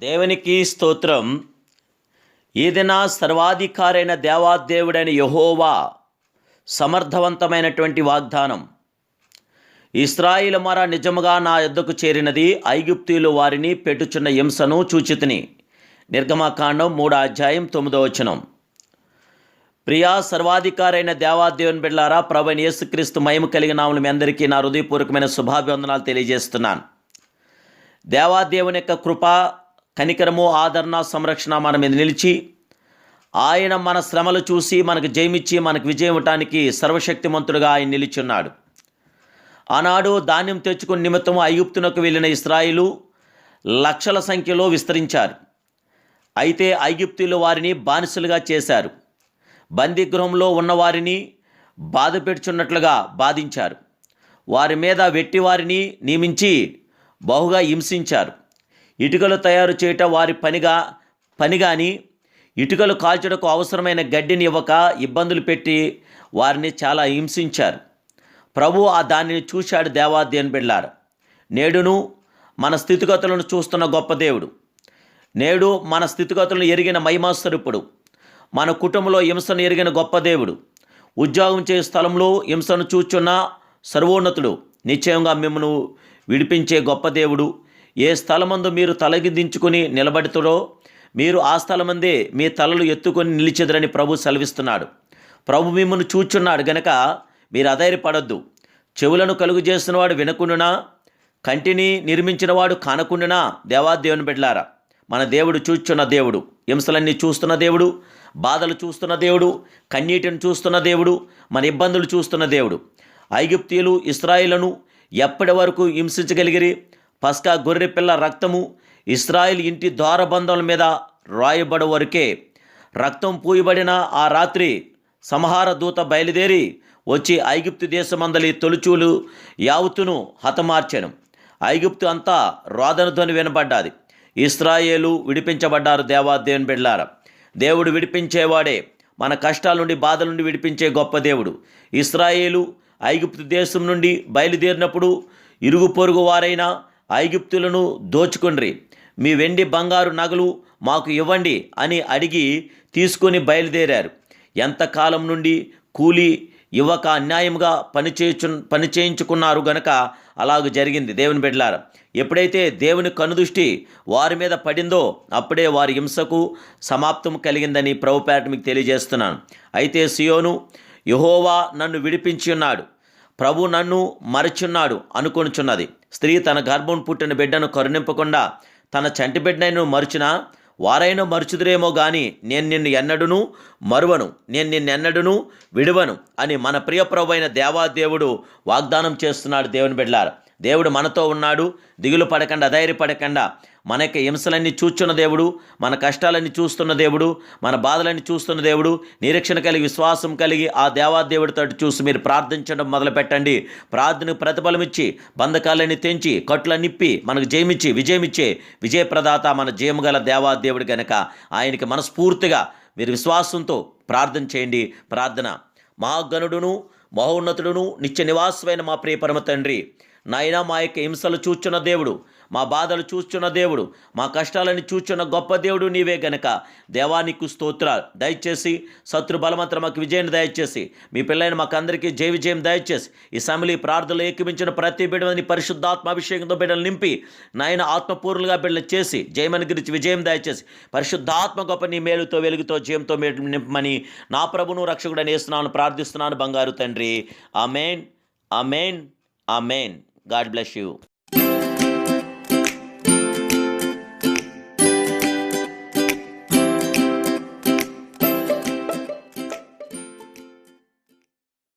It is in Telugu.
దేవునికి స్తోత్రం. ఏదైనా సర్వాధికారైన దేవాదేవుడైన యెహోవా సమర్థవంతమైనటువంటి వాగ్దానం. ఇశ్రాయేలు మొర నిజముగా నా యొద్దకు చేరినది, ఐగుప్తీయులు వారిని పెట్టుచున్న హింసను చూచితిని. నిర్గమకాండం 3:9. ప్రియా సర్వాధికారైన దేవాదేవుని బిడ్డలారా, ప్రభువైన యేసుక్రీస్తు మహిమ కలిగిన నామమున మీ అందరికీ నా హృదయపూర్వకమైన శుభాభివందనాలు తెలియజేస్తున్నాను. దేవాదేవుని యొక్క కృప, కనికరము, ఆదరణ, సంరక్షణ మన మీద నిలిచి, ఆయన మన శ్రమలు చూసి మనకు జయమిచ్చి మనకు విజయం ఇవ్వటానికి సర్వశక్తిమంతుడుగా ఆయన నిలిచున్నాడు. ఆనాడు ధాన్యం తెచ్చుకుని నిమిత్తము ఐగుప్తునకు వెళ్ళిన ఇశ్రాయేలు లక్షల సంఖ్యలో విస్తరించారు. అయితే ఐగుప్తీయులు వారిని బానిసలుగా చేశారు. బందీగృహంలో ఉన్నవారిని బాధ పెడుచున్నట్లుగా బాధించారు. వారి మీద వెట్టివారిని నియమించి బహుగా హింసించారు. ఇటుకలు తయారు చేయటం వారి పని కానీ ఇటుకలు కాల్చడకు అవసరమైన గడ్డిని ఇవ్వక ఇబ్బందులు పెట్టి వారిని చాలా హింసించారు. ప్రభు ఆ దానిని చూశాడు. దేవాదేవుని బిడ్డలారా, నేడును మన స్థితిగతులను చూస్తున్న గొప్ప దేవుడు, నేడు మన స్థితిగతులను ఎరిగిన మహిమాస్వరూపుడు, మన కుటుంబంలో హింసను ఎరిగిన గొప్ప దేవుడు, ఉద్యోగం చేసే స్థలంలో హింసను చూచున్న సర్వోన్నతుడు, నిశ్చయంగా మిమ్మల్ని విడిపించే గొప్ప దేవుడు. ఏ స్థలమందు మీరు తలగించుకుని నిలబడుతారో మీరు ఆ స్థలమందే మీ తలలు ఎత్తుకొని నిలిచెదరని ప్రభు సెలవిస్తున్నాడు. ప్రభు మిమ్మల్ని చూచున్నాడు గనక మీరు అధైర్యపడొద్దు. చెవులను కలుగు చేసినవాడు వినకుండునా, కంటిని నిర్మించినవాడు కానకుండునా. దేవాదేవుని బిడ్డలారా, మన దేవుడు చూచున్న దేవుడు, హింసలన్నీ చూస్తున్న దేవుడు, బాధలు చూస్తున్న దేవుడు, కన్నీటిని చూస్తున్న దేవుడు, మన ఇబ్బందులు చూస్తున్న దేవుడు. ఐగుప్తీయులు ఇశ్రాయేలును ఎప్పటి వరకు హింసించగలిగిరి? పస్కా గొర్రె పిల్ల రక్తము ఇశ్రాయేలు ఇంటి ద్వారబంధముల మీద రాయబడ వరకే. రక్తం పూయబడిన ఆ రాత్రి సంహార దూత బయలుదేరి వచ్చి ఐగుప్తు దేశమందలి తొలుచూలు యావత్తును హతమార్చెను. ఐగుప్తు అంతా రోదన ధ్వని వినబడ్డాది. ఇశ్రాయేలు విడిపించబడ్డారు. దేవాదేవుని బిడ్డలారా, దేవుడు విడిపించేవాడే. మన కష్టాల నుండి, బాధల నుండి విడిపించే గొప్ప దేవుడు. ఇశ్రాయేలు ఐగుప్తు దేశం నుండి బయలుదేరినప్పుడు ఇరుగు పొరుగు వారైన ఐగుప్తులను దోచుకొండ్రి, మీ వెండి బంగారు నగలు మాకు ఇవ్వండి అని అడిగి తీసుకొని బయలుదేరారు. ఎంతకాలం నుండి కూలి ఇవ్వక అన్యాయంగా పని చేయించుకున్నారు గనక అలాగ జరిగింది. దేవుని బిడ్డలారా, ఎప్పుడైతే దేవుని కనుదృష్టి వారి మీద పడిందో అప్పుడే వారి హింసకు సమాప్తం కలిగిందని ప్రభుపేట మీకు తెలియజేస్తున్నాను. అయితే సియోను, యెహోవా నన్ను విడిపించి ఉన్నాడు, ప్రభు నన్ను మరచున్నాడు అనుకొనుచున్నది. స్త్రీ తన గర్భం పుట్టిన బిడ్డను కరుణింపకుండా తన చంటి బిడ్డను మరుచునా, వారైనా మరుచుదురేమో కానీ నేను నిన్ను ఎన్నడును మరువను, నేను నిన్నెన్నడును విడువను అని మన ప్రియ ప్రభు అయిన దేవాదేవుడు వాగ్దానం చేస్తున్నాడు. దేవుని బిడ్డలారా, దేవుడు మనతో ఉన్నాడు. దిగులు పడకుండా, అధైర్యపడకుండా, మన యొక్క హింసలన్నీ చూస్తున్న దేవుడు, మన కష్టాలన్నీ చూస్తున్న దేవుడు, మన బాధలన్నీ చూస్తున్న దేవుడు. నిరీక్షణ కలిగి, విశ్వాసం కలిగి ఆ దేవాదేవుడితో చూసి మీరు ప్రార్థించడం మొదలుపెట్టండి. ప్రార్థనకు ప్రతిఫలం ఇచ్చి, బంధకాలన్నీ తెంచి, కట్టులనిప్పి, మనకు జయమిచ్చి విజయమిచ్చే విజయప్రదాత మన జయముగల దేవాదేవుడు గనక ఆయనకి మనస్ఫూర్తిగా మీరు విశ్వాసంతో ప్రార్థన చేయండి. ప్రార్థన. మహాగణుడును మహోన్నతుడును నిత్య నివాసమైన మా ప్రియ పరమ తండ్రి, నాయనా, మా యొక్క హింసలు చూచున్న దేవుడు, మా బాధలు చూస్తున్న దేవుడు, మా కష్టాలని చూచున్న గొప్ప దేవుడు నీవే గనక దేవానికి స్తోత్రాలు. దయచేసి శత్రు బలమంతా మాకు విజయాన్ని దయచేసి, మీ పిల్లైన మాకు అందరికీ జయ విజయం దయచేసి, ఈ సమయంలో ఈ ప్రార్థనలు ఏకమించిన ప్రతి బిడ్డని పరిశుద్ధాత్మ అభిషేకంతో బిడ్డలు నింపి నాయన ఆత్మపూర్ణులుగా బిడ్డలు చేసి జయమని గురించి విజయం దయచేసి, పరిశుద్ధాత్మ గొప్ప నీ మేలుతో వెలుగుతో జయంతో నింపమని నా ప్రభును రక్షకుడు నేస్తున్నాను ప్రార్థిస్తున్నాను బంగారు తండ్రి. Amen, amen, amen. God bless you.